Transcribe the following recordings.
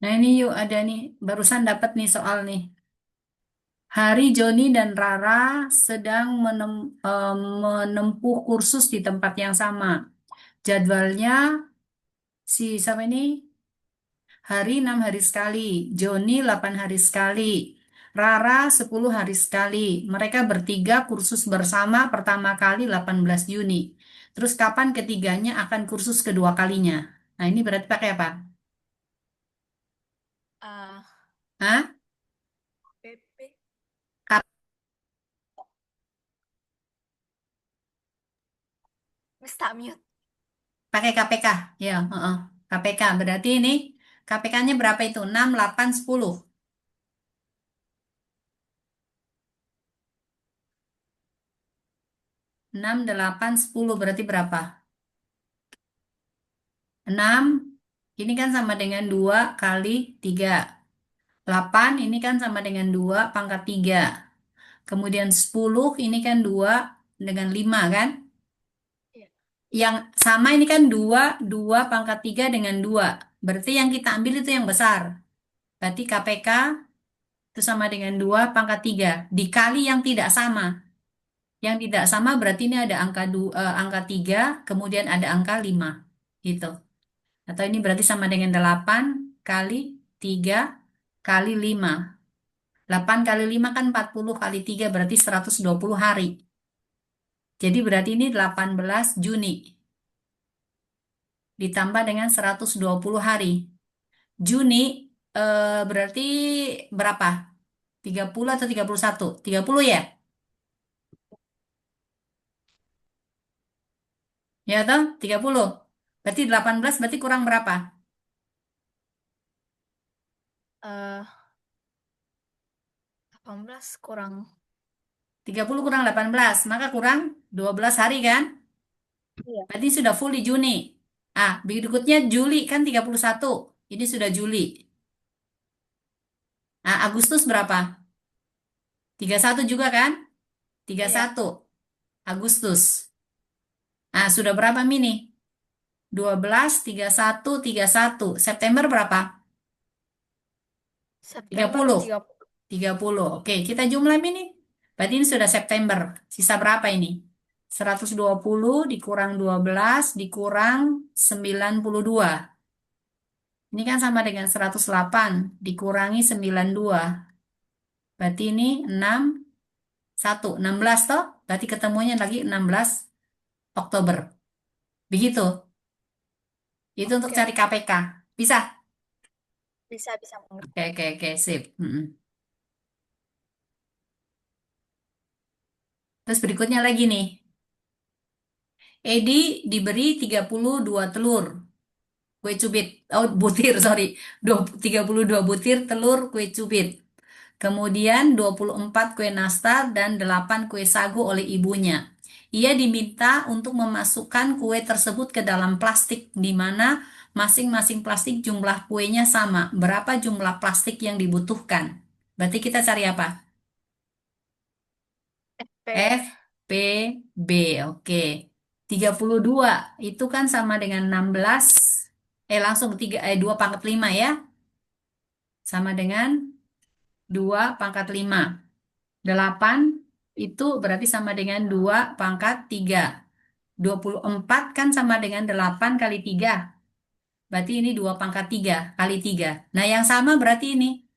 Nah ini yuk ada nih, barusan dapat nih soal nih. Hari Joni dan Rara sedang menempuh kursus di tempat yang sama. Jadwalnya si sama ini hari 6 hari sekali, Joni 8 hari sekali, Rara 10 hari sekali. Mereka bertiga kursus bersama pertama kali 18 Juni. Terus kapan ketiganya akan kursus kedua kalinya? Nah ini berarti pakai apa? Ah, Hah? PP. Wis tak mute. Pakai KPK, ya, heeh. KPK berarti ini KPK-nya berapa itu? 6, 8, 10. 6, 8, 10 berarti berapa? 6, ini kan sama dengan 2 kali 3. 8 ini kan sama dengan 2 pangkat 3. Kemudian 10 ini kan 2 dengan 5 kan? Iya. Yang sama ini kan 2 pangkat 3 dengan 2. Berarti yang kita ambil itu yang besar. Berarti KPK itu sama dengan 2 pangkat 3 dikali yang tidak sama. Yang tidak sama berarti ini ada angka 3, kemudian ada angka 5. Gitu. Atau ini berarti sama dengan 8 kali 3 kali 5. 8 kali 5 kan 40 kali 3 berarti 120 hari. Jadi berarti ini 18 Juni ditambah dengan 120 hari. Juni berarti berapa? 30 atau 31? 30 ya? Ya toh? 30. Berarti 18 berarti kurang berapa? Eh, 18 kurang. 30 kurang 18, maka kurang 12 hari kan? Iya. Berarti sudah full di Juni. Ah, berikutnya Juli kan 31. Ini sudah Juli. Nah, Agustus berapa? 31 juga kan? Tiga puluh Iya. satu Agustus. Nah, sudah berapa Mini? 12, 31, 31. September berapa? Tiga September puluh, 30. 30. Oke, kita jumlah Mini. Berarti ini sudah September. Sisa berapa ini? 120 dikurang 12 dikurang 92. Ini kan sama dengan 108 dikurangi 92. Berarti ini 6, 1, 16 toh. Berarti ketemunya lagi 16 Oktober. Begitu. Itu untuk cari Oke. KPK. Bisa? Bisa bisa mengerti. Oke, oke, oke, sip. Mm-mm. Terus berikutnya lagi nih. Edi diberi 32 telur kue cubit. Oh, butir, sorry. 32 butir telur kue cubit. Kemudian 24 kue nastar dan 8 kue sagu oleh ibunya. Ia diminta untuk memasukkan kue tersebut ke dalam plastik di mana masing-masing plastik jumlah kuenya sama. Berapa jumlah plastik yang dibutuhkan? Berarti kita cari apa? FP. F, P, B. Oke. 32 itu kan sama dengan 16. Langsung 2 pangkat 5 ya. Sama dengan 2 pangkat 5. 8 itu berarti sama dengan 2 pangkat 3. 24 kan sama dengan 8 kali 3. Berarti ini 2 pangkat 3 kali 3. Nah, yang sama berarti ini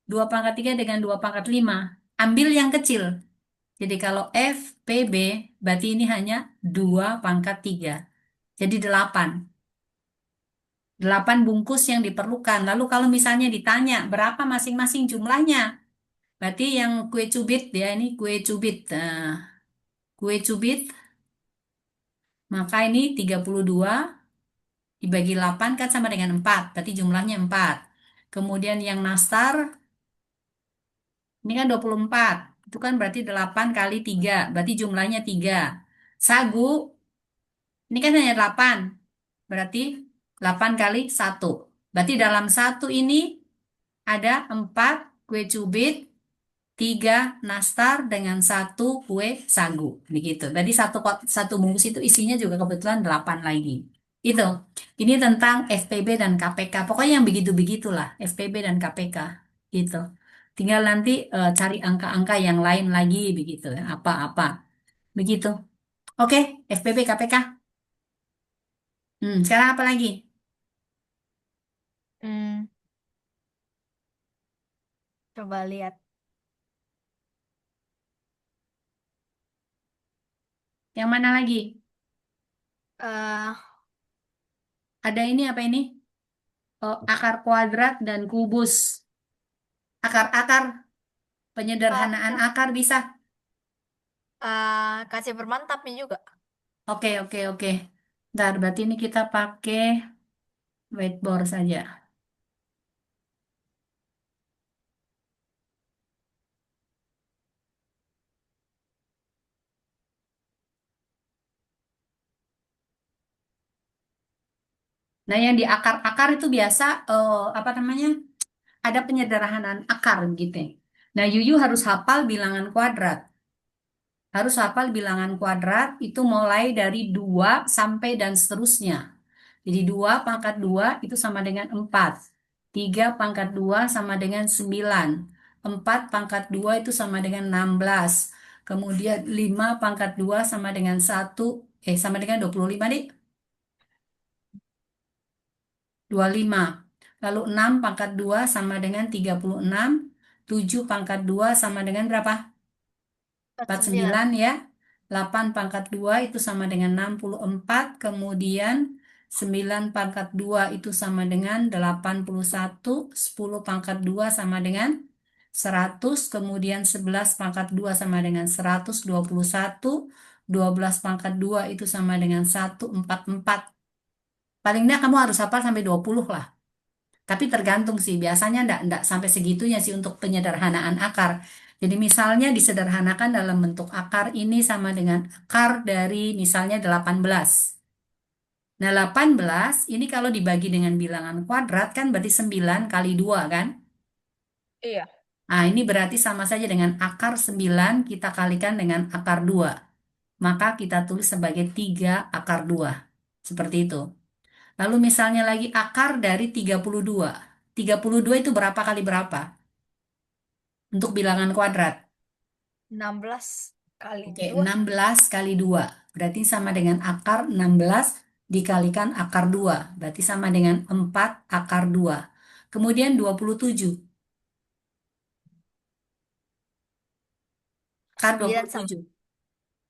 2 pangkat 3 dengan 2 pangkat 5. Ambil yang kecil. Jadi kalau F, P, B, berarti ini hanya 2 pangkat 3. Jadi 8. 8 bungkus yang diperlukan. Lalu kalau misalnya ditanya berapa masing-masing jumlahnya, berarti yang kue cubit ya, ini kue cubit. Nah, kue cubit, maka ini 32 dibagi 8 kan sama dengan 4. Berarti jumlahnya 4. Kemudian yang nastar, ini kan 24. Itu kan berarti 8 kali 3. Berarti jumlahnya 3. Sagu, ini kan hanya 8. Berarti 8 kali 1. Berarti dalam satu ini ada 4 kue cubit, 3 nastar dengan 1 kue sagu. Begitu. Jadi satu bungkus itu isinya juga kebetulan 8 lagi. Itu. Ini tentang FPB dan KPK. Pokoknya yang begitu-begitulah, FPB dan KPK. Gitu. Tinggal nanti cari angka-angka yang lain lagi begitu ya. Apa-apa. Begitu. Oke, FPB KPK. Sekarang apa lagi? Hmm, coba lihat. Yang mana lagi? eh Ada ini apa ini? Akar kuadrat dan kubus. Akar-akar, penyederhanaan oh, akar bisa. kasih bermantapnya juga. Oke, oke, oke. Ntar, berarti ini kita pakai whiteboard saja. Nah, yang di akar-akar itu biasa, apa namanya? Ada penyederhanaan akar gitu ya. Nah, Yuyu harus hafal bilangan kuadrat. Harus hafal bilangan kuadrat itu mulai dari 2 sampai dan seterusnya. Jadi 2 pangkat 2 itu sama dengan 4. 3 pangkat 2 sama dengan 9. 4 pangkat 2 itu sama dengan 16. Kemudian 5 pangkat 2 sama dengan 1, sama dengan 25 nih. 25. Lalu 6 pangkat 2 sama dengan 36. 7 pangkat 2 sama dengan berapa? 49. 49 ya. 8 pangkat 2 itu sama dengan 64. Kemudian 9 pangkat 2 itu sama dengan 81. 10 pangkat 2 sama dengan 100. Kemudian 11 pangkat 2 sama dengan 121. 12 pangkat 2 itu sama dengan 144. Paling enggak kamu harus hafal sampai 20 lah. Tapi tergantung sih, biasanya enggak sampai segitunya sih untuk penyederhanaan akar. Jadi misalnya disederhanakan dalam bentuk akar ini sama dengan akar dari misalnya 18. Nah, 18 ini kalau dibagi dengan bilangan kuadrat kan berarti 9 kali 2 kan? Iya. Nah, ini berarti sama saja dengan akar 9 kita kalikan dengan akar 2. Maka kita tulis sebagai 3 akar 2. Seperti itu. Lalu misalnya lagi akar dari 32. 32 itu berapa kali berapa? Untuk bilangan kuadrat. 16 kali Oke, 2. 16 kali 2. Berarti sama dengan akar 16 dikalikan akar 2. Berarti sama dengan 4 akar 2. Kemudian 27. Akar 9 sama 27.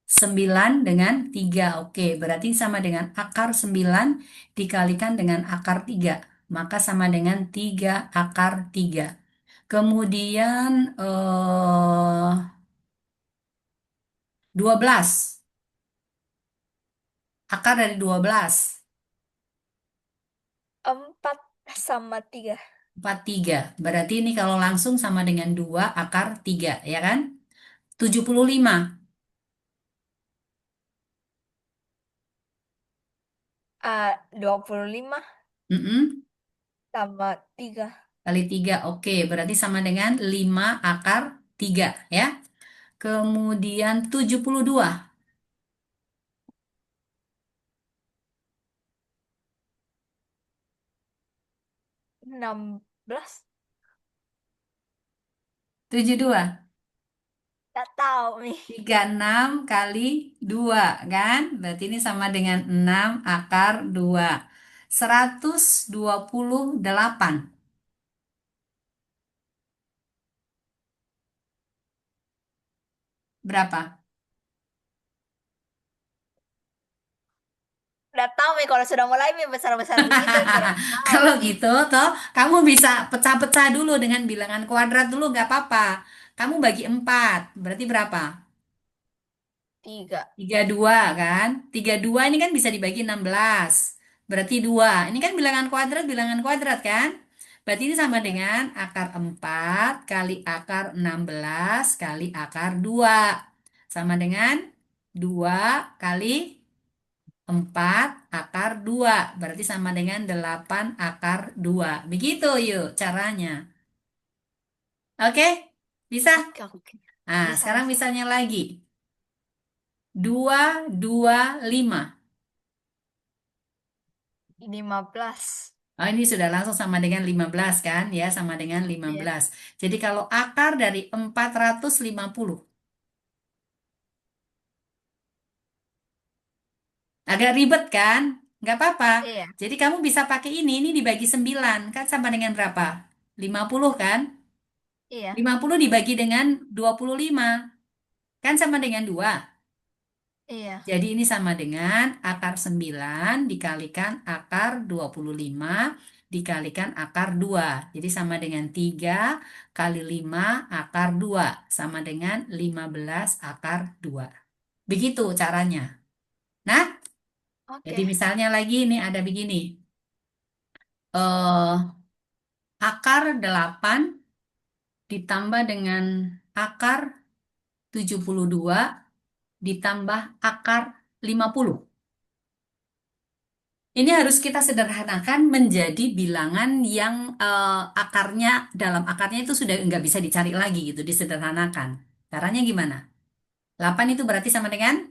9 dengan 3. Oke, berarti sama dengan akar 9 dikalikan dengan akar 3. Maka sama dengan 3 akar 3. Kemudian 12. Akar dari 12. 4 sama 3. 43. Berarti ini kalau langsung sama dengan 2 akar 3, ya kan? 75. 25 Mm-mm. sama 3. Kali 3. Oke, berarti sama dengan 5 akar 3, ya. Kemudian 72. 16. 72. Gak tahu nih. 36 kali 2, kan? Berarti ini sama dengan 6 akar 2. 128. Berapa? Udah tahu nih kalau sudah mulai nih besar-besar begitu kurang tahu Kalau nih. gitu, toh kamu bisa pecah-pecah dulu dengan bilangan kuadrat dulu, nggak apa-apa. Kamu bagi 4, berarti berapa? 3. 32 kan? 32 ini kan bisa dibagi 16. Berarti 2. Ini kan bilangan kuadrat kan? Berarti ini sama Iya. dengan akar 4 kali akar 16 kali akar 2. Sama dengan 2 kali 4 akar 2. Berarti sama dengan 8 akar 2. Begitu yuk caranya. Oke? Bisa? Oke, oke. Nah, Bisa, sekarang bisa. misalnya lagi. 2, 2, 5. 15. Oh, ini sudah langsung sama dengan 15 kan? Ya, sama dengan lima Iya. belas. Jadi kalau akar dari 450, agak ribet kan? Nggak apa-apa. Iya. Jadi kamu bisa pakai ini dibagi 9, kan sama dengan berapa? 50 kan? Iya. 50 dibagi dengan 25, kan sama dengan 2. Iya. Jadi ini sama dengan akar 9 dikalikan akar 25 dikalikan akar 2. Jadi sama dengan 3 kali 5 akar 2 sama dengan 15 akar 2. Begitu caranya. Nah, jadi Oke. misalnya lagi ini ada begini. eh Akar 8 ditambah dengan akar 72 ditambah akar 50. Ini harus kita sederhanakan menjadi bilangan yang akarnya, dalam akarnya itu sudah nggak bisa dicari lagi gitu, disederhanakan. Caranya gimana? 8 itu berarti sama dengan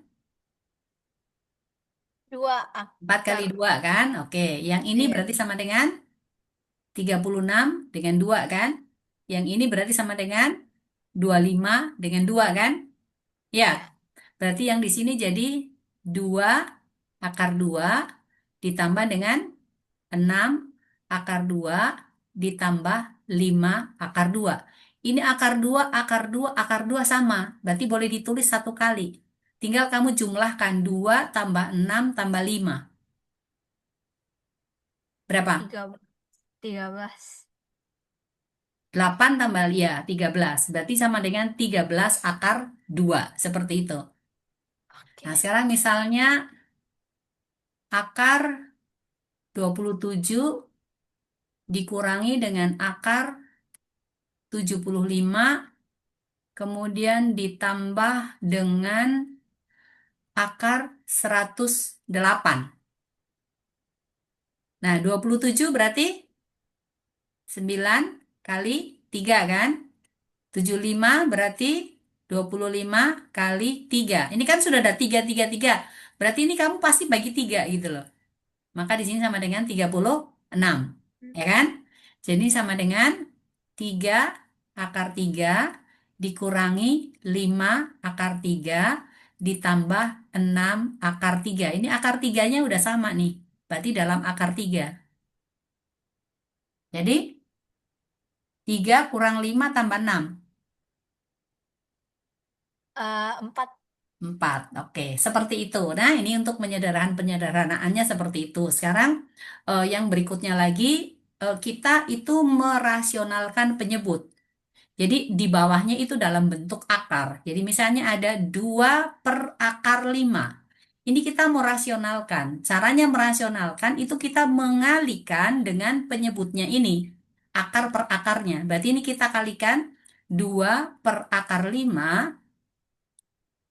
2 4 kali akar. 2 kan? Oke, yang ini Iya. berarti sama dengan 36 dengan 2 kan? Yang ini berarti sama dengan 25 dengan 2 kan? Ya, Iya. berarti yang di sini jadi 2 akar 2 ditambah dengan 6 akar 2 ditambah 5 akar 2. Ini akar 2 akar 2 sama. Berarti boleh ditulis satu kali. Tinggal kamu jumlahkan 2 tambah 6 tambah 5. Berapa? 13. 8 tambah ya 13. Berarti sama dengan 13 akar 2. Seperti itu. Oke. Nah, sekarang misalnya akar 27 dikurangi dengan akar 75 kemudian ditambah dengan akar 108. Nah, 27 berarti 9 kali 3 kan? 75 berarti 25 kali 3. Ini kan sudah ada 3 3 3. Berarti ini kamu pasti bagi 3 gitu loh. Maka di sini sama dengan 36. Ya kan? Jadi sama dengan 3 akar 3 dikurangi 5 akar 3 ditambah 6 akar 3. Ini akar 3-nya udah sama nih. Berarti dalam akar 3. Jadi 3 kurang 5 tambah 6. 4. 4. Oke, seperti itu. Nah, ini untuk penyederhanaannya seperti itu. Sekarang yang berikutnya lagi, kita itu merasionalkan penyebut. Jadi di bawahnya itu dalam bentuk akar. Jadi misalnya ada 2 per akar 5. Ini kita mau rasionalkan. Caranya merasionalkan itu kita mengalikan dengan penyebutnya ini. Akar per akarnya. Berarti ini kita kalikan 2 per akar 5.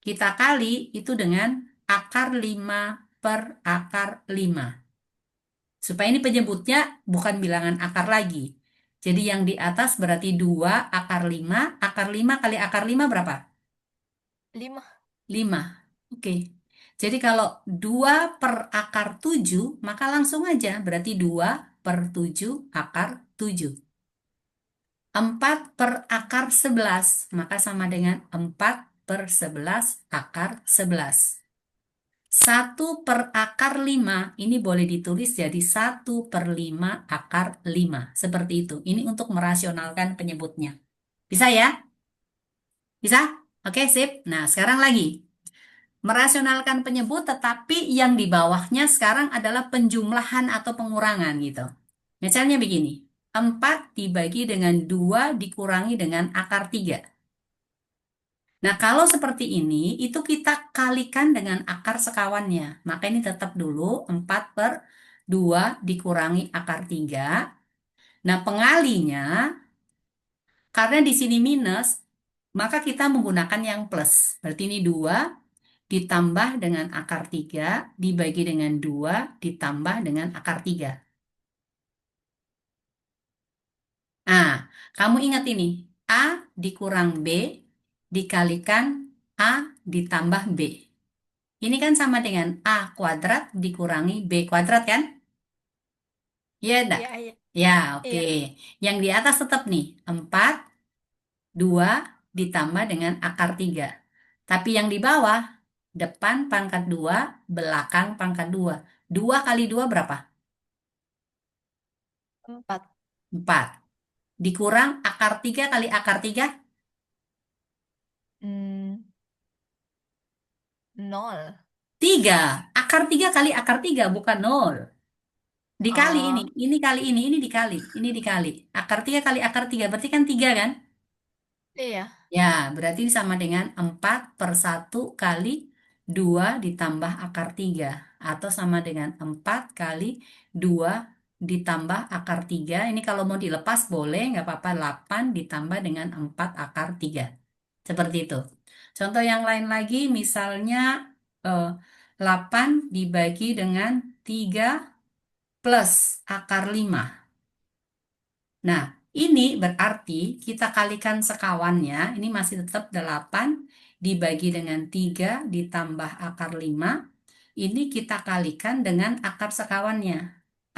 Kita kali itu dengan akar 5 per akar 5. Supaya ini penyebutnya bukan bilangan akar lagi. Jadi yang di atas berarti 2 akar 5 kali akar 5 berapa? 5. 5. Oke. Jadi kalau 2 per akar 7 maka langsung aja berarti 2 per 7 akar 7. 4 per akar 11 maka sama dengan 4 per 11 akar 11. 1 per akar 5 ini boleh ditulis jadi 1/5 akar 5. Seperti itu. Ini untuk merasionalkan penyebutnya. Bisa ya? Bisa? Oke, sip. Nah, sekarang lagi. Merasionalkan penyebut tetapi yang di bawahnya sekarang adalah penjumlahan atau pengurangan gitu. Misalnya begini. 4 dibagi dengan 2 dikurangi dengan akar 3. Nah, kalau seperti ini, itu kita kalikan dengan akar sekawannya. Maka ini tetap dulu 4 per 2 dikurangi akar 3. Nah, pengalinya, karena di sini minus, maka kita menggunakan yang plus. Berarti ini 2 ditambah dengan akar 3, dibagi dengan 2, ditambah dengan akar 3. Nah, kamu ingat ini, A dikurang B dikalikan A ditambah B. Ini kan sama dengan A kuadrat dikurangi B kuadrat kan? Iya enggak? Iya, iya. Ya, oke. Iya. Yang di atas tetap nih, 4, 2 ditambah dengan akar 3. Tapi yang di bawah, depan pangkat 2, belakang pangkat 2. 2 kali 2 berapa? 4. 4. Dikurang akar 3 kali akar 3, Hmm, 0. 3. Akar 3 kali akar 3, bukan nol. Dikali Oh, ini kali ini dikali, ini dikali. Akar 3 kali akar 3, berarti kan 3 kan? iya. Ya, berarti sama dengan 4/1 kali 2 ditambah akar 3. Atau sama dengan 4 kali 2 ditambah akar 3. Ini kalau mau dilepas boleh, nggak apa-apa. 8 ditambah dengan 4 akar 3. Seperti itu. Contoh yang lain lagi, misalnya eh, 8 dibagi dengan 3 plus akar 5. Nah, ini berarti kita kalikan sekawannya, ini masih tetap 8 dibagi dengan 3 ditambah akar 5. Ini kita kalikan dengan akar sekawannya.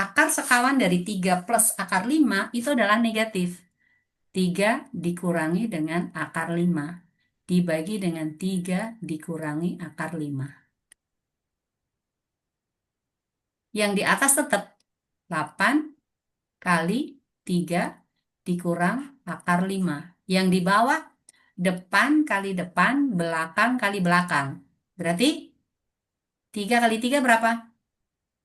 Akar sekawan dari 3 plus akar 5 itu adalah negatif. 3 dikurangi dengan akar 5. Dibagi dengan 3 dikurangi akar 5. Yang di atas tetap 8 kali 3 dikurang akar 5. Yang di bawah depan kali depan, belakang kali belakang. Berarti 3 kali 3 berapa?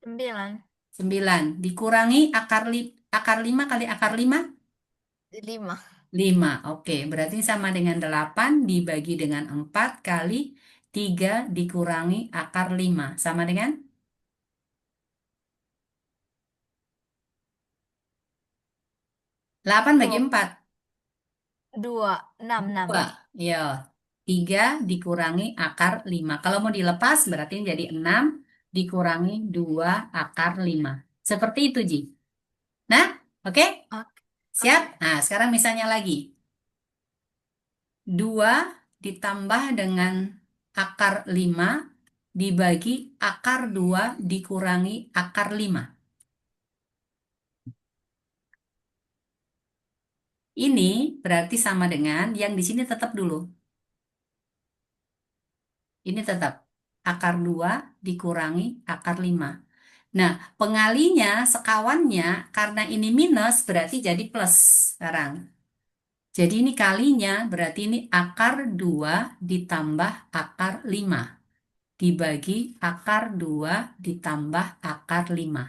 9. 9. Dikurangi akar 5 kali akar 5, 5. 5. Oke, berarti sama dengan 8 dibagi dengan 4 kali 3 dikurangi akar 5. Sama dengan 8 bagi 2. 4. 2. 6. 6. 2. Ya, 3 dikurangi akar 5. Kalau mau dilepas berarti jadi 6 dikurangi 2 akar 5. Seperti itu, Ji. Nah, oke? Oke. Siap? Oke. Nah, sekarang misalnya lagi. 2 ditambah dengan akar 5 dibagi akar 2 dikurangi akar 5. Ini berarti sama dengan yang di sini tetap dulu. Ini tetap akar 2 dikurangi akar 5. Nah, pengalinya, sekawannya, karena ini minus berarti jadi plus sekarang. Jadi ini kalinya berarti ini akar 2 ditambah akar 5 dibagi akar 2 ditambah akar 5.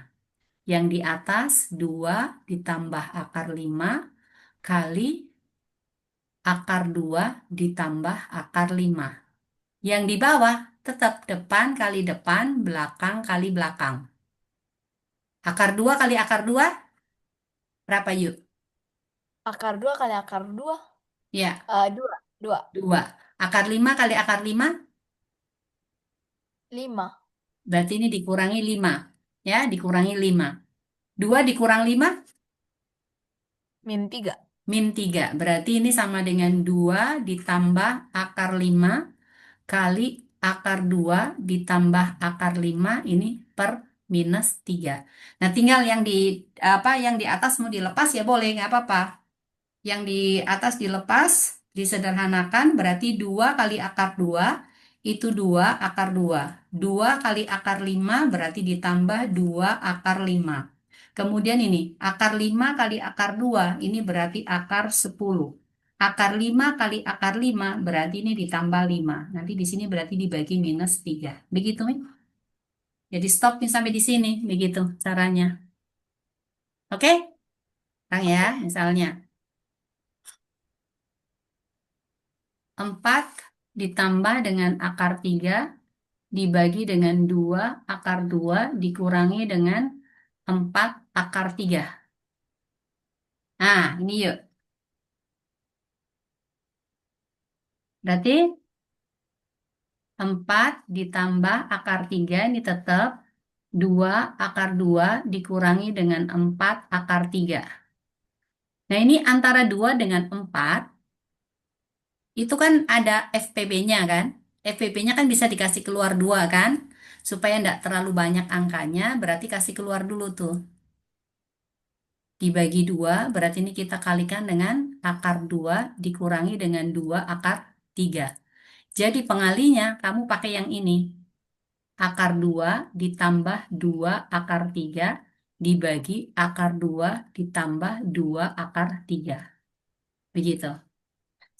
Yang di atas 2 ditambah akar 5 kali akar 2 ditambah akar 5. Yang di bawah tetap depan kali depan, belakang kali belakang. Akar 2 kali akar 2 berapa yuk? Akar 2 kali akar 2. Ya, 2. 2. 2. Akar 5 kali akar 5 5. berarti ini dikurangi 5. Ya, dikurangi 5. 2 dikurang 5 Min 3. min 3. Berarti ini sama dengan 2 ditambah akar 5 kali akar 2 ditambah akar 5 ini per minus 3. Nah, tinggal yang di yang di atas mau dilepas ya boleh, nggak apa-apa. Yang di atas dilepas, disederhanakan berarti 2 kali akar 2 itu 2 akar 2. 2 kali akar 5 berarti ditambah 2 akar 5. Kemudian ini akar 5 kali akar 2 ini berarti akar 10. Akar 5 kali akar 5 berarti ini ditambah 5. Nanti di sini berarti dibagi minus 3. Begitu, Mi? Jadi stop nih sampai di sini. Begitu caranya. Oke? Kang ya, Oke. misalnya 4 ditambah dengan akar 3 dibagi dengan 2 akar 2 dikurangi dengan 4 akar 3. Nah, ini yuk. Berarti 4 ditambah akar 3 ini tetap 2 akar 2 dikurangi dengan 4 akar 3. Nah, ini antara 2 dengan 4 itu kan ada FPB-nya kan? FPB-nya kan bisa dikasih keluar 2 kan? Supaya tidak terlalu banyak angkanya, berarti kasih keluar dulu tuh. dibagi 2, berarti ini kita kalikan dengan akar 2 dikurangi dengan 2 akar 3. Jadi pengalinya kamu pakai yang ini. Akar 2 ditambah 2 akar 3 dibagi akar 2 ditambah 2 akar 3. Begitu.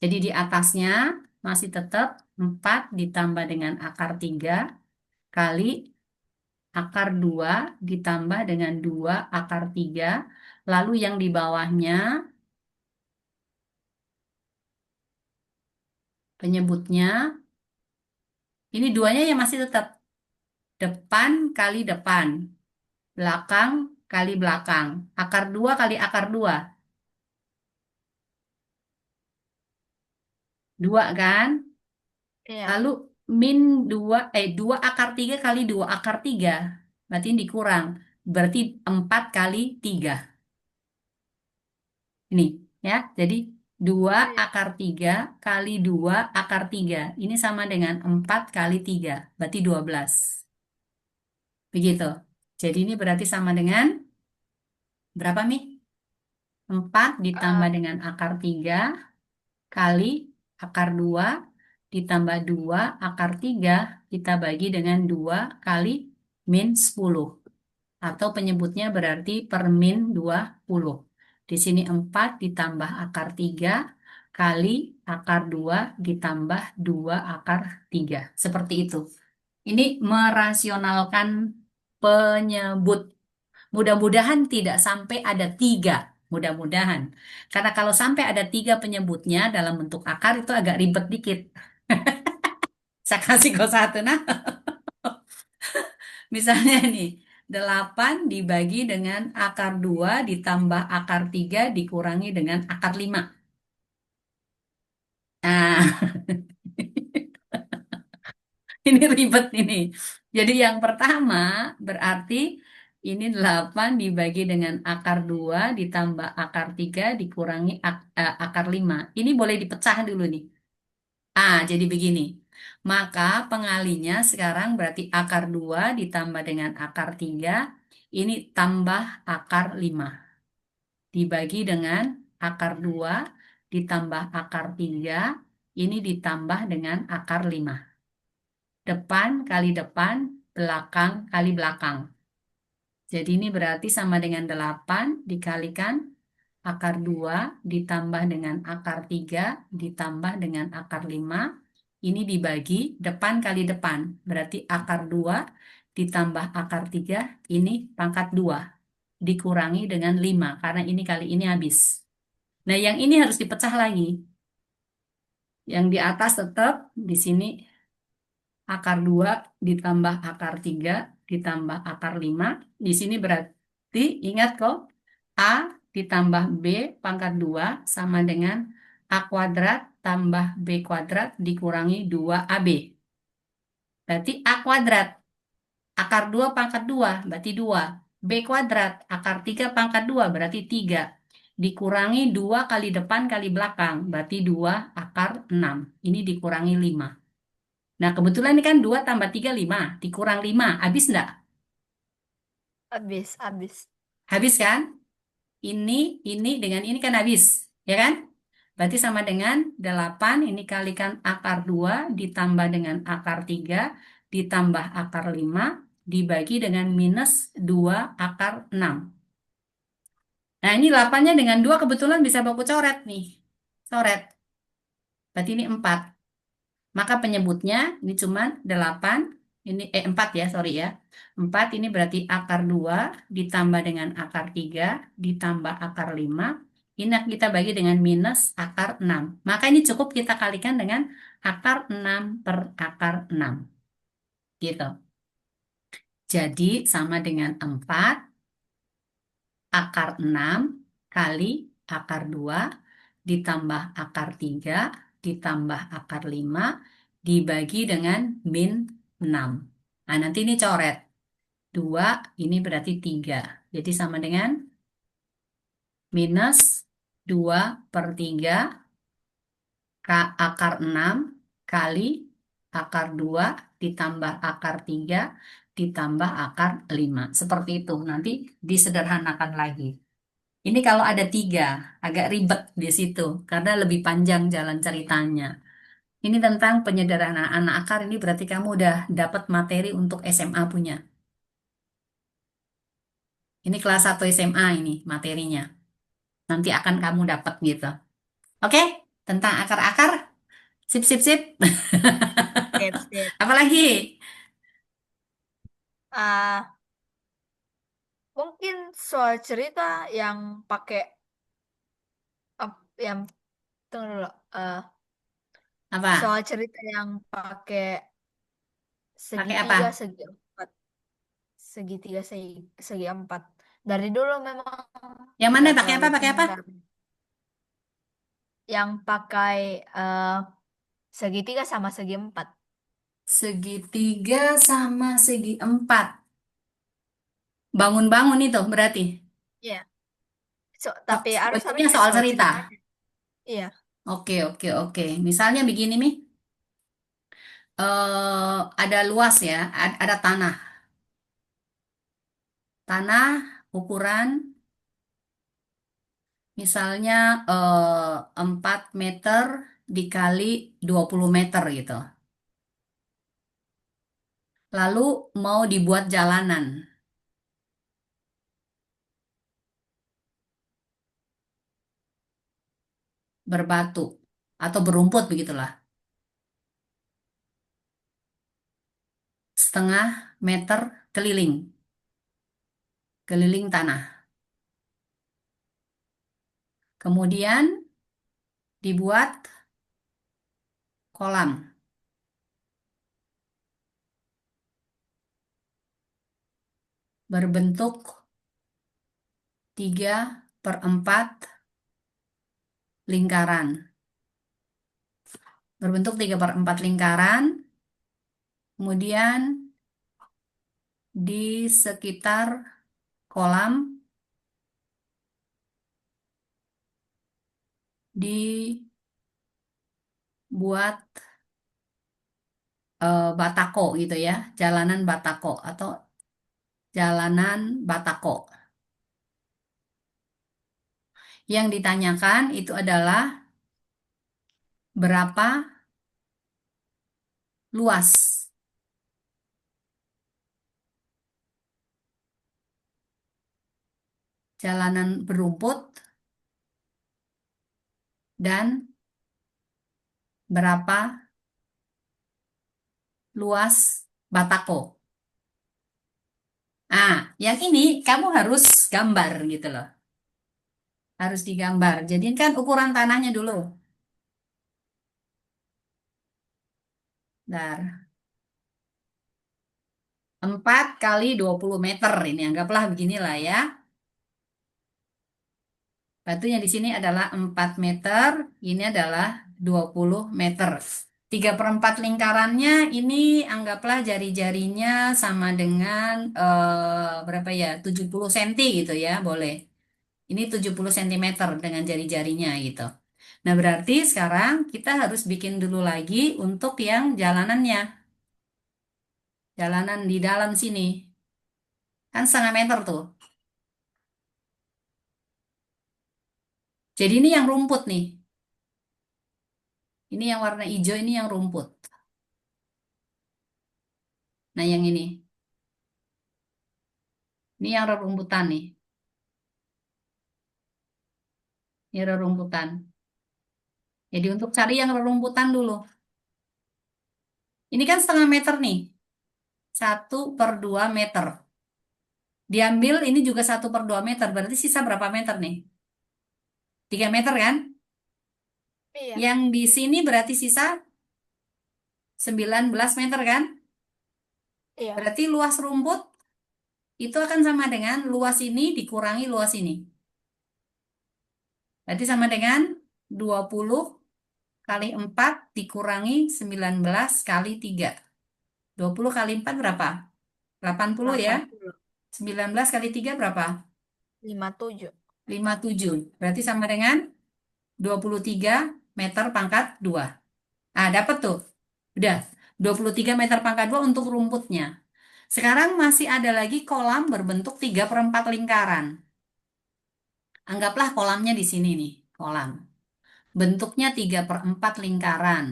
Jadi di atasnya masih tetap 4 ditambah dengan akar 3 kali akar 2 ditambah dengan 2 akar 3. Lalu yang di bawahnya penyebutnya, ini duanya yang masih tetap. Depan kali depan. Belakang kali belakang. Akar 2 kali akar 2. 2 kan? Iya. Lalu min 2, 2 akar 3 kali 2 akar 3. Berarti ini dikurang. Berarti 4 kali 3. Ini ya. Jadi 2 Iya. akar 3 kali 2 akar 3. Ini sama dengan 4 kali 3. Berarti 12. Begitu. Jadi ini berarti sama dengan berapa, Mi? 4 Eh, ditambah dengan akar 3 kali akar 2 ditambah 2 akar 3 kita bagi dengan 2 kali min 10. Atau penyebutnya berarti per min 20. Di sini 4 ditambah akar 3 kali akar 2 ditambah 2 akar 3. Seperti itu. Ini merasionalkan penyebut. Mudah-mudahan tidak sampai ada 3. Mudah-mudahan. Karena kalau sampai ada 3 penyebutnya dalam bentuk akar itu agak ribet dikit. Saya kasih kok satu. Nah, misalnya nih, 8 dibagi dengan akar 2 ditambah akar 3 dikurangi dengan akar 5. Nah, ini ribet ini. Jadi yang pertama berarti ini 8 dibagi dengan akar 2 ditambah akar 3 dikurangi akar 5. Ini boleh dipecah dulu nih. Jadi begini. Maka pengalinya sekarang berarti akar 2 ditambah dengan akar 3 ini tambah akar 5. Dibagi dengan akar 2 ditambah akar 3 ini ditambah dengan akar 5. Depan kali depan, belakang kali belakang. Jadi ini berarti sama dengan 8 dikalikan akar 2 ditambah dengan akar 3 ditambah dengan akar 5. Ini dibagi depan kali depan. Berarti akar 2 ditambah akar 3 ini pangkat 2. Dikurangi dengan 5 karena ini kali ini habis. Nah yang ini harus dipecah lagi. Yang di atas tetap di sini akar 2 ditambah akar 3 ditambah akar 5. Di sini berarti ingat kok A ditambah B pangkat 2 sama dengan A kuadrat tambah B kuadrat dikurangi 2AB. Berarti A kuadrat akar 2 pangkat 2 berarti 2. B kuadrat akar 3 pangkat 2 berarti 3. Dikurangi 2 kali depan kali belakang berarti 2 akar 6. Ini dikurangi 5. Nah, kebetulan ini kan 2 tambah 3, 5. Dikurang 5. Habis enggak? habis, habis. Habis kan? Ini dengan ini kan habis. Ya kan? Berarti sama dengan 8. Ini kalikan akar 2 ditambah dengan akar 3 ditambah akar 5 dibagi dengan minus 2 akar 6. Nah, ini 8-nya dengan 2 kebetulan bisa baku coret nih. Coret. Berarti ini 4. Maka penyebutnya ini cuma 8, ini 4 ya, sorry ya. 4 ini berarti akar 2 ditambah dengan akar 3 ditambah akar 5. Ini kita bagi dengan minus akar 6. Maka ini cukup kita kalikan dengan akar 6 per akar 6. Gitu. Jadi sama dengan 4 akar 6 kali akar 2 ditambah akar 3 ditambah akar 5 dibagi dengan min 6. Nah, nanti ini coret. 2 ini berarti 3. Jadi sama dengan minus 2 per 3 akar 6 kali akar 2 ditambah akar 3 ditambah akar 5. Seperti itu. Nanti disederhanakan lagi. Ini kalau ada tiga, agak ribet di situ karena lebih panjang jalan ceritanya. Ini tentang penyederhanaan akar. Ini berarti kamu udah dapat materi untuk SMA punya. Ini kelas 1 SMA ini materinya. Nanti akan kamu dapat gitu. Oke? Tentang akar-akar. Sip, sip, sip. Sip, sip. Apalagi? Ah, mungkin soal cerita yang pakai yang tunggu dulu. Apa? Soal cerita yang pakai Pakai apa? segitiga, segi empat, segitiga, segi empat. Dari dulu memang Yang mana? nggak Pakai terlalu apa? Pakai apa? pintar. Yang pakai eh, segitiga sama segi empat. Segitiga sama segi empat. Bangun-bangun itu berarti. Iya. Tapi harus Bentuknya harusnya soal soal cerita. ceritanya. Iya. Oke, oke, oke. Misalnya begini, Mi. Ada luas ya, ada tanah. Tanah ukuran misalnya 4 meter dikali 20 meter gitu. Lalu mau dibuat jalanan berbatu atau berumput begitulah. 0,5 meter keliling, keliling tanah. Kemudian dibuat kolam berbentuk 3/4 lingkaran. Berbentuk 3/4 lingkaran. Kemudian di sekitar kolam dibuat batako gitu ya, jalanan batako atau jalanan batako. Yang ditanyakan itu adalah berapa luas jalanan berumput dan berapa luas batako. Ah, yang ini kamu harus gambar gitu loh. Harus digambar. Jadi kan ukuran tanahnya dulu. Dar. 4 kali 20 meter ini anggaplah beginilah ya. Batunya di sini adalah 4 meter, ini adalah 20 meter. 3/4 lingkarannya ini anggaplah jari-jarinya sama dengan berapa ya? 70 cm gitu ya, boleh. Ini 70 cm dengan jari-jarinya gitu. Nah, berarti sekarang kita harus bikin dulu lagi untuk yang jalanannya. Jalanan di dalam sini. Kan 0,5 meter tuh. Jadi ini yang rumput nih. Ini yang warna hijau ini yang rumput. Nah, yang ini. Ini yang rerumputan nih. Ini rerumputan. Jadi untuk cari yang rerumputan dulu. Ini kan 0,5 meter nih. 1/2 meter. Diambil ini juga 1/2 meter. Berarti sisa berapa meter nih? 3 meter kan? Iya. Yang di sini berarti sisa 19 meter kan? Iya. Berarti luas rumput itu akan sama dengan luas ini dikurangi luas ini. Berarti sama dengan 20 kali 4 dikurangi 19 kali 3. 20 kali 4 berapa? 80 ya. 80. 19 kali 3 berapa? 57. 57. Berarti sama dengan 23 meter pangkat 2. Ah, dapat tuh. Udah. 23 meter pangkat 2 untuk rumputnya. Sekarang masih ada lagi kolam berbentuk 3/4 lingkaran. Anggaplah kolamnya di sini nih, kolam. Bentuknya 3/4 lingkaran.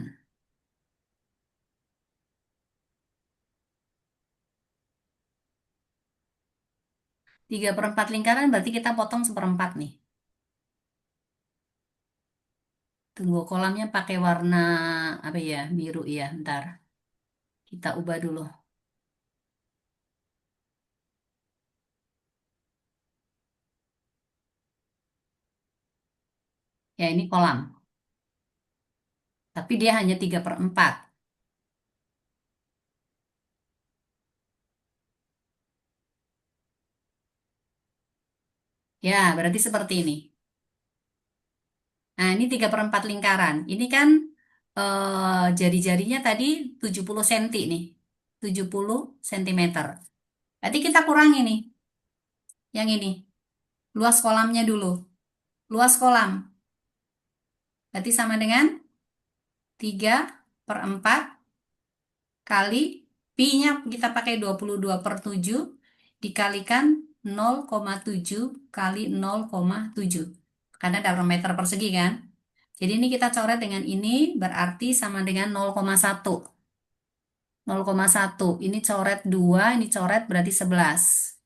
3/4 lingkaran berarti kita potong seperempat nih. Tunggu kolamnya pakai warna apa ya? Biru ya, ntar. Kita ubah dulu. Ya ini kolam. Tapi dia hanya 3/4. Ya, berarti seperti ini. Nah, ini 3/4 lingkaran. Ini kan jari-jarinya tadi 70 cm nih. 70 cm. Berarti kita kurangi nih. Yang ini. Luas kolamnya dulu. Luas kolam. Berarti sama dengan 3/4 kali pi-nya kita pakai 22/7 dikalikan 0,7 kali 0,7. Karena dalam meter persegi kan. Jadi ini kita coret dengan ini berarti sama dengan 0,1. 0,1. Ini coret 2, ini coret berarti 11.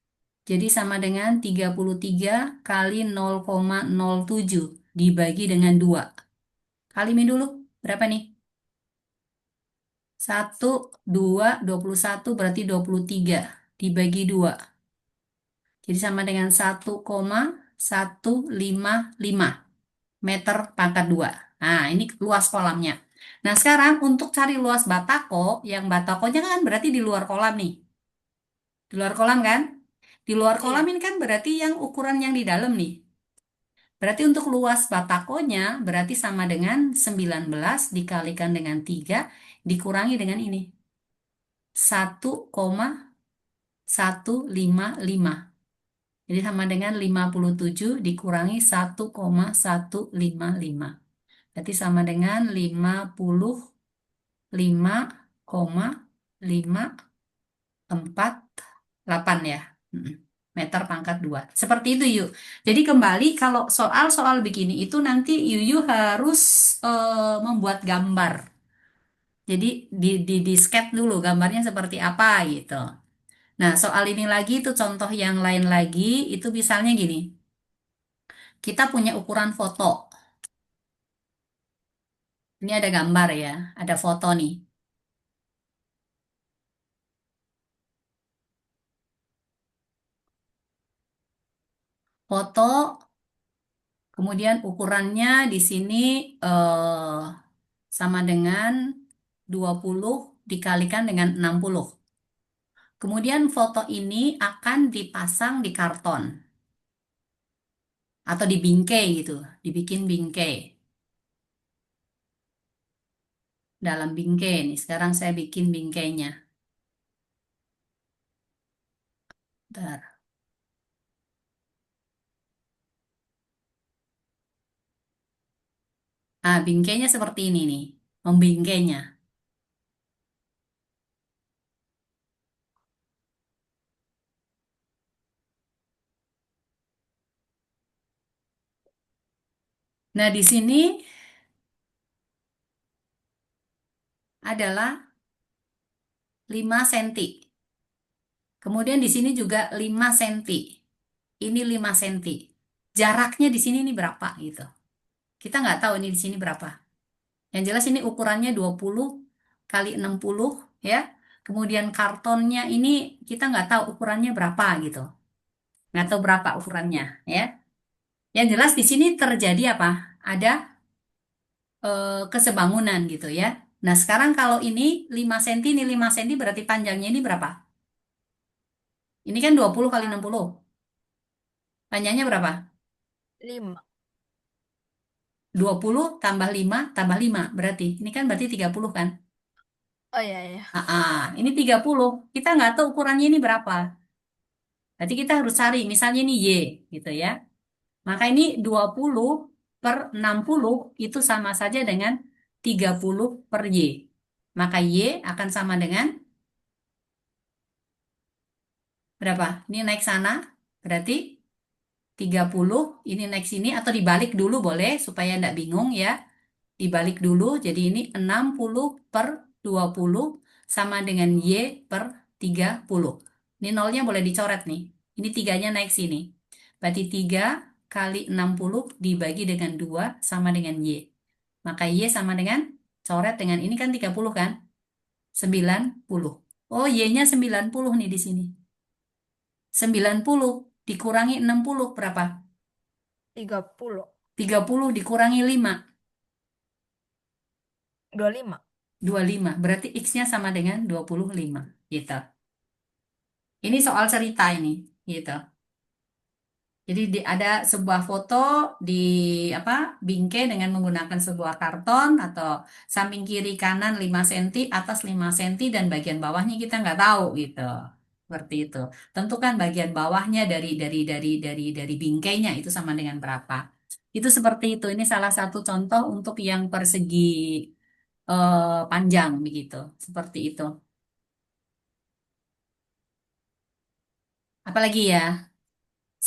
Jadi sama dengan 33 kali 0,07 dibagi dengan 2. Kalimin dulu. Berapa nih? 1, 2, 21 berarti 23. Dibagi 2. Jadi sama dengan 1,155 meter pangkat 2. Nah, ini luas kolamnya. Nah, sekarang untuk cari luas batako, yang batakonya kan berarti di luar kolam nih. Di luar kolam kan? Di luar kolam Iya. ini kan berarti yang ukuran yang di dalam nih. Berarti untuk luas batakonya berarti sama dengan 19 dikalikan dengan 3 dikurangi dengan ini. 1,155. Jadi sama dengan 57 dikurangi 1,155. Berarti sama dengan 55,548 ya. Mm, meter pangkat 2. Seperti itu yuk. Jadi kembali kalau soal-soal begini itu nanti Yuyu harus membuat gambar. Jadi di sket dulu gambarnya seperti apa gitu. Nah, soal ini lagi itu contoh yang lain lagi itu misalnya gini. Kita punya ukuran foto. Ini ada gambar ya, ada foto nih. Foto, kemudian ukurannya di sini eh, sama dengan 20 dikalikan dengan 60. Kemudian foto ini akan dipasang di karton atau di bingkai gitu, dibikin bingkai. Dalam bingkai nih, sekarang saya bikin bingkainya. Bentar. Ah, bingkainya seperti ini nih, membingkainya. Nah, di sini adalah 5 senti. Kemudian di sini juga 5 senti. Ini 5 senti. Jaraknya di sini ini berapa gitu. Kita nggak tahu ini di sini berapa. Yang jelas ini ukurannya 20 kali 60 ya. Kemudian kartonnya ini kita nggak tahu ukurannya berapa gitu. Nggak tahu berapa ukurannya ya. Yang jelas di sini terjadi apa? Ada kesebangunan gitu ya. Nah, sekarang kalau ini 5 senti, ini 5 senti berarti panjangnya ini berapa? Ini kan 20 kali 60. Panjangnya berapa? 5. 20 tambah 5 tambah 5 berarti. Ini kan berarti 30 kan? Oh iya, iya. Ini 30. Kita nggak tahu ukurannya ini berapa. Berarti kita harus cari. Misalnya ini Y gitu ya. Maka ini 20/60 itu sama saja dengan 30/Y. Maka Y akan sama dengan berapa? Ini naik sana. Berarti 30, ini naik sini atau dibalik dulu boleh supaya enggak bingung ya. Dibalik dulu, jadi ini 60 per 20 sama dengan Y per 30. Ini nolnya boleh dicoret nih. Ini tiganya naik sini. Berarti 3 kali 60 dibagi dengan 2 sama dengan Y. Maka Y sama dengan, coret dengan ini kan 30 kan? 90. Oh, Y-nya 90 nih di sini. 90 dikurangi 60 berapa? 30. 30 dikurangi 5. 25. 25. Berarti X-nya sama dengan 25. Gitu. Ini soal cerita ini. Gitu. Jadi ada sebuah foto di apa bingkai dengan menggunakan sebuah karton atau samping kiri kanan 5 cm, atas 5 cm dan bagian bawahnya kita nggak tahu gitu. Seperti itu. Tentukan bagian bawahnya dari bingkainya itu sama dengan berapa. Itu seperti itu. Ini salah satu contoh untuk yang persegi panjang begitu. Seperti itu. Apalagi ya?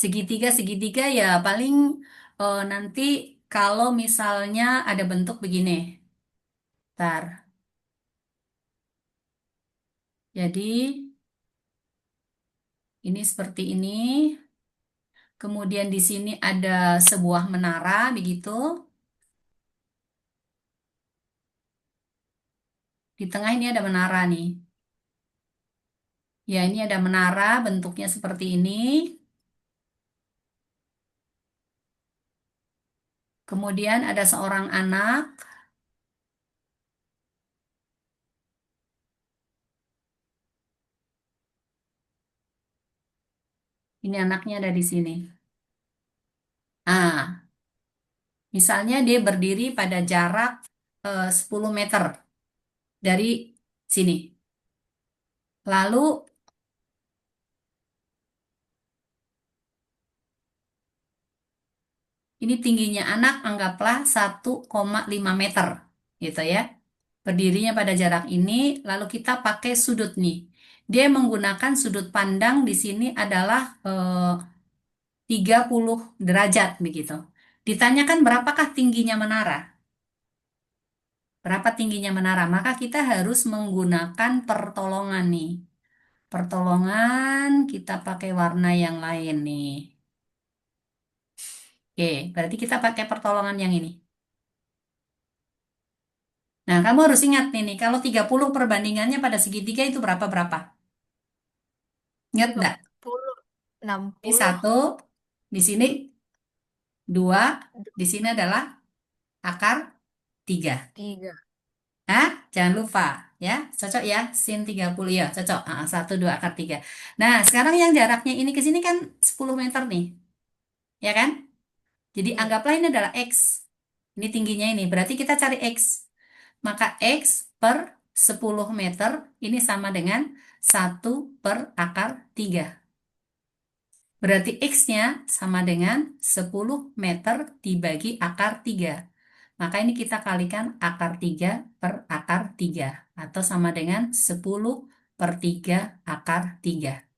Segitiga ya paling nanti kalau misalnya ada bentuk begini. Ntar. Jadi ini seperti ini. Kemudian di sini ada sebuah menara begitu. Di tengah ini ada menara nih. Ya, ini ada menara bentuknya seperti ini. Kemudian ada seorang anak. Ini anaknya ada di sini. Ah, misalnya dia berdiri pada jarak 10 meter dari sini. Lalu ini tingginya anak anggaplah 1,5 meter gitu ya. Berdirinya pada jarak ini, lalu kita pakai sudut nih. Dia menggunakan sudut pandang di sini adalah 30 derajat begitu. Ditanyakan berapakah tingginya menara? Berapa tingginya menara? Maka kita harus menggunakan pertolongan nih. Pertolongan kita pakai warna yang lain nih. Oke, berarti kita pakai pertolongan yang ini. Nah, kamu harus ingat nih, kalau 30 perbandingannya pada segitiga itu berapa-berapa? Ingat tiga enggak? puluh enam Ini puluh satu, di sini dua, di sini adalah akar tiga. tiga Hah? Jangan lupa ya, cocok ya, sin 30 ya, cocok. Satu, dua, akar tiga. Nah, sekarang yang jaraknya ini ke sini kan 10 meter nih, ya kan? Jadi Iya. anggaplah ini adalah X. Ini tingginya ini, berarti kita cari X. Maka X per 10 meter ini sama dengan 1/akar 3. Berarti X-nya sama dengan 10 meter dibagi akar 3. Maka ini kita kalikan akar 3 per akar 3. Atau sama dengan 10/3 akar 3.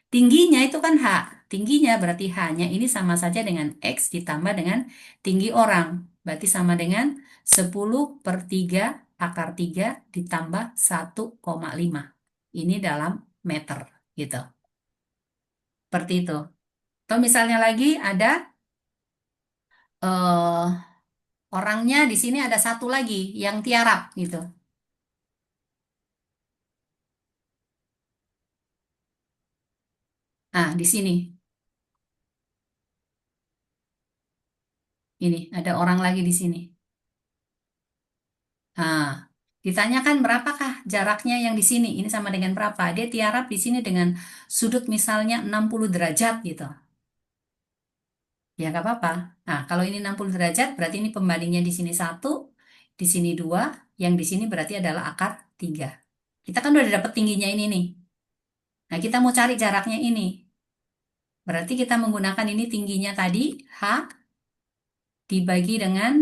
Tingginya itu kan H. Tingginya berarti H-nya ini sama saja dengan X ditambah dengan tinggi orang. Berarti sama dengan 10/3 akar 3 ditambah 1,5. Ini dalam meter gitu. Seperti itu. Atau misalnya lagi ada eh, orangnya di sini ada satu lagi yang tiarap gitu. Nah, di sini ini ada orang lagi di sini. Nah, ditanyakan berapakah jaraknya yang di sini? Ini sama dengan berapa? Dia tiarap di sini dengan sudut misalnya 60 derajat gitu. Ya nggak apa-apa. Nah, kalau ini 60 derajat berarti ini pembandingnya di sini satu, di sini dua, yang di sini berarti adalah akar 3. Kita kan udah dapat tingginya ini nih. Nah, kita mau cari jaraknya ini. Berarti kita menggunakan ini tingginya tadi, H, dibagi dengan